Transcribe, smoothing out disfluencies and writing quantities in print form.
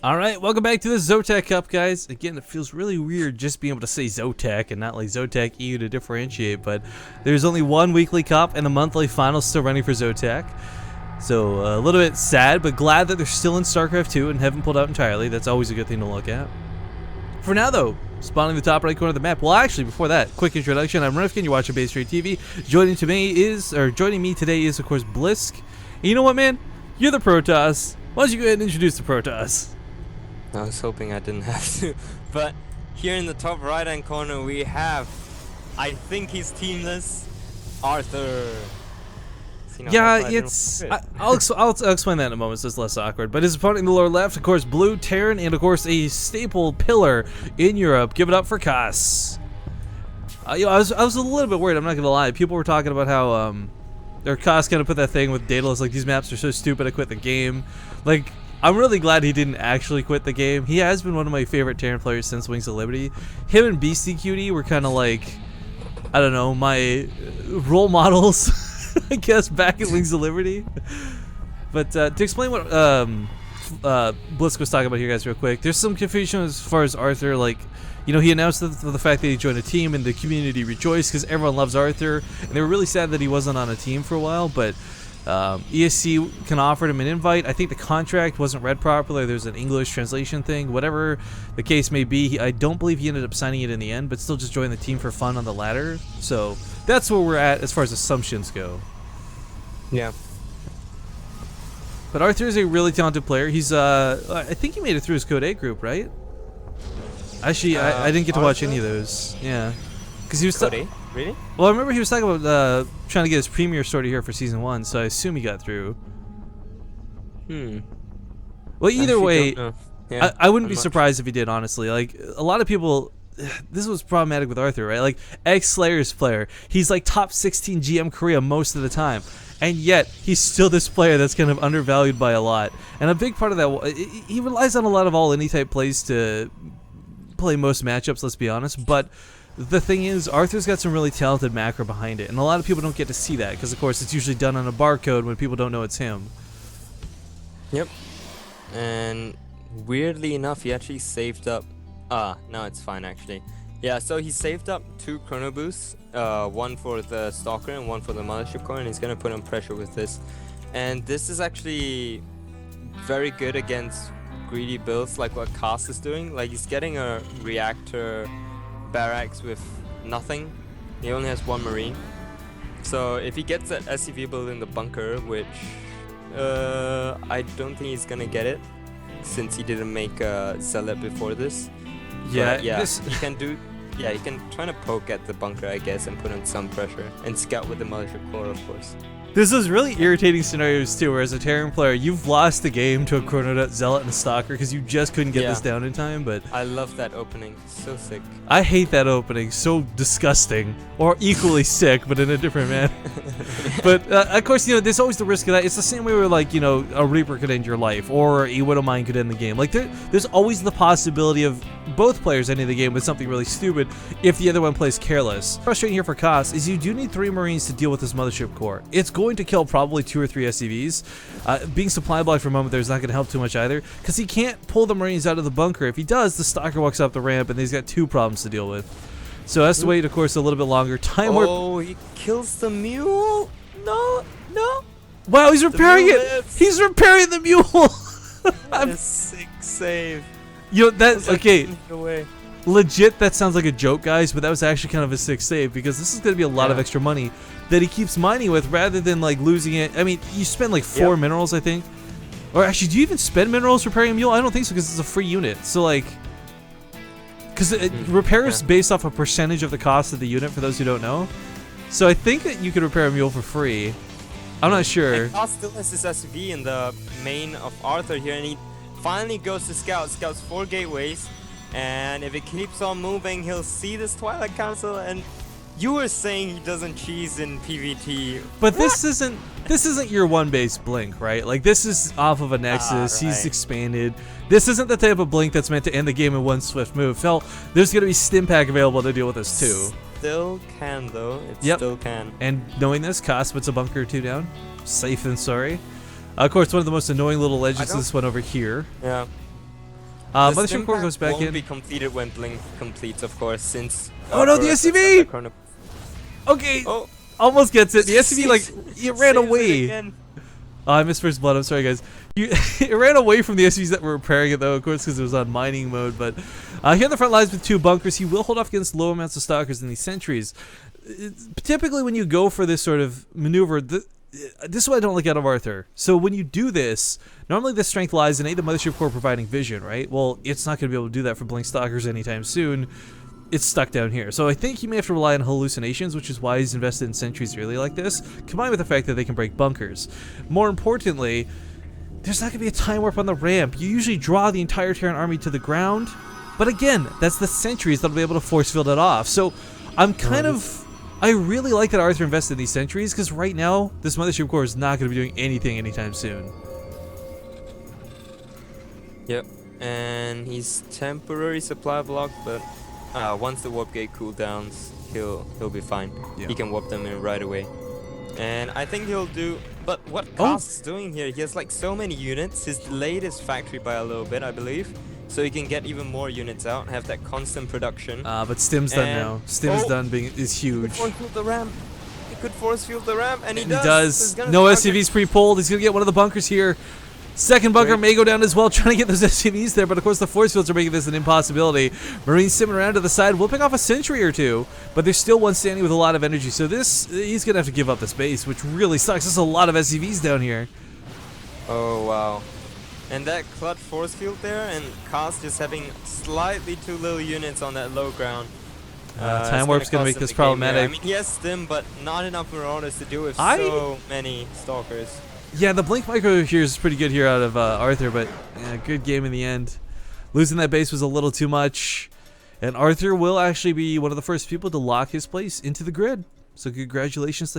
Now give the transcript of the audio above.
All right, welcome back to the ZOTAC Cup, guys. Again, it feels really weird just being able to say ZOTAC and not like ZOTAC EU to differentiate, but there's only one weekly cup and a monthly final still running for ZOTAC. So a little bit sad, but glad that they're still in StarCraft 2 and haven't pulled out entirely. That's always a good thing to look at. For now, though, spawning the top right corner of the map. Well, actually, before that, quick introduction. I'm Rifkin. You're watching Base Trade TV. Joining me today is, of course, Blisk. And you know what, man? You're the Protoss. Why don't you go ahead and introduce the Protoss? I was hoping I didn't have to, but here in the top right hand corner we have, I think he's teamless, Arthur. Yeah, I'll explain that in a moment so it's less awkward. But his opponent in the lower left, of course, Blue, Terran, and of course a staple pillar in Europe. Give it up for Kas. I was a little bit worried, I'm not going to lie. People were talking about how Kas kind of put that thing with Daedalus, like, these maps are so stupid I quit the game. Like, I'm really glad he didn't actually quit the game. He has been one of my favorite Terran players since Wings of Liberty. Him and Beastie Cutie were kind of like, I don't know, my role models, I guess, back in Wings of Liberty. But to explain what Blisk was talking about here, guys, real quick, there's some confusion as far as Arthur. Like, you know, he announced the fact that he joined a team and the community rejoiced because everyone loves Arthur. And they were really sad that he wasn't on a team for a while, but ESC can offer him an invite. I think the contract wasn't read properly. There's an English translation thing. Whatever the case may be, I don't believe he ended up signing it in the end, but still just joined the team for fun on the ladder. So that's where we're at as far as assumptions go. Yeah. But Arthur is a really talented player. He's I think he made it through his Code 8 group, right? Actually, I didn't get to watch any of those. Yeah. Because he was Code 8? Really? Well, I remember he was talking about trying to get his premiere sorted here for season 1, so I assume he got through. Well, either way, yeah, I wouldn't be surprised if he did, honestly. Like, a lot of people, this was problematic with Arthur, right? Like, ex-Slayers player, he's like top 16 GM Korea most of the time, and yet he's still this player that's kind of undervalued by a lot. And a big part of that, he relies on a lot of all-any type plays to play most matchups, let's be honest, but the thing is, Arthur's got some really talented macro behind it, and a lot of people don't get to see that because, of course, it's usually done on a barcode when people don't know it's him. Yep. And weirdly enough, he actually saved up. No, it's fine actually. Yeah, so he saved up 2 chrono boosts, one for the Stalker and one for the Mothership Core, and he's gonna put on pressure with this. And this is actually very good against greedy builds like what Kas is doing. Like, he's getting a reactor barracks with nothing. He only has 1 marine, so if he gets that SCV build in the bunker, which I don't think he's gonna get it since he didn't make a zealot before this. Yeah, but yeah, he can do. Yeah, he can try to poke at the bunker, I guess, and put in some pressure and scout with the Mothership Core, of course. This is really irritating scenarios too, where as a Terran player, you've lost the game to a Chronodot, Zealot, and a Stalker because you just couldn't get this down in time. But I love that opening, so sick. I hate that opening, so disgusting, or equally sick, but in a different manner. But of course, you know, there's always the risk of that. It's the same way where, like, you know, a Reaper could end your life, or a Widowmine could end the game. Like, there's always the possibility of both players ending the game with something really stupid if the other one plays careless. Frustrating here for Kas is you do need 3 Marines to deal with this Mothership Core. It's going to kill probably 2 or 3 SCVs. Being supply blocked for a moment there is not going to help too much either, because he can't pull the Marines out of the bunker. If he does, the Stalker walks up the ramp and he's got 2 problems to deal with. So has to wait, of course, a little bit longer. He kills the mule. No. Wow, he's repairing it. He's repairing the mule. That's a sick save. You know, that's okay. Legit, that sounds like a joke, guys, but that was actually kind of a sick save, because this is going to be a lot of extra money that he keeps mining with rather than, like, losing it. I mean, you spend like 4 minerals, I think. Or actually, do you even spend minerals repairing a mule? I don't think so, because it's a free unit. So, like, because repair is based off a percentage of the cost of the unit, for those who don't know. So I think that you could repair a mule for free. I'm not sure. And Kas still has his SV in the main of Arthur here, and he finally goes to scout. Scouts 4 gateways, and if it keeps on moving, he'll see this Twilight Council. And you were saying he doesn't cheese in PvT, but this isn't your 1 base Blink, right? Like, this is off of a Nexus. He's expanded. This isn't the type of Blink that's meant to end the game in 1 swift move. Phil, there's gonna be Stim Pack available to deal with this too. Still can though. It still can. And knowing this, Kas puts a bunker or 2 down. Safe than sorry. Of course, one of the most annoying little ledges is this one over here. Yeah. Mothership Core pack goes back won't in. be completed when Blink completes, of course, since... Oh no, the Burst has SCV! the chrono- Okay, Oh, almost gets it. The SCV, like, it ran saves it away. again. Oh, I missed first blood. I'm sorry, guys. It ran away from the SCVs that were repairing it, though, of course, because it was on mining mode. But here on the front lines with 2 bunkers, he will hold off against low amounts of stalkers and these sentries. Typically, when you go for this sort of maneuver, this is what I don't like out of Arthur. So when you do this, normally the strength lies in the Mothership Core providing vision, right? Well, it's not going to be able to do that for Blink Stalkers anytime soon. It's stuck down here. So I think he may have to rely on hallucinations, which is why he's invested in sentries really like this, combined with the fact that they can break bunkers. More importantly, there's not going to be a time warp on the ramp. You usually draw the entire Terran army to the ground, but again, that's the sentries that'll be able to force field it off. So I'm kind of... I really like that Arthur invested in these sentries, because right now, this Mothership Core is not going to be doing anything anytime soon. Yep, and he's temporary supply block, but once the warp gate cooldowns, he'll be fine. Yeah. He can warp them in right away. And I think he'll do... But what Kast's doing here, he has like so many units. He's delayed his factory by a little bit, I believe. So he can get even more units out, have that constant production. But Stim's done now. Stim's done is huge. Force field the ramp. He could force field the ramp, and he He does. does. So No SCVs pre-pulled. He's going to get one of the bunkers here. Second bunker may go down as well, trying to get those SCVs there, but of course the force fields are making this an impossibility. Marines simming around to the side, will pick off a sentry or two, but there's still one standing with a lot of energy, so he's going to have to give up the space, which really sucks. There's a lot of SCVs down here. Oh, wow. And that Clut force field there, and Kast just having slightly too little units on that low ground. Time warp's going to make this problematic. I mean, yes, Stim, but not enough Marauders to deal with so many Stalkers. Yeah, the Blink Micro here is pretty good here out of Arthur, but yeah, good game in the end. Losing that base was a little too much, and Arthur will actually be one of the first people to lock his place into the grid. So congratulations to him.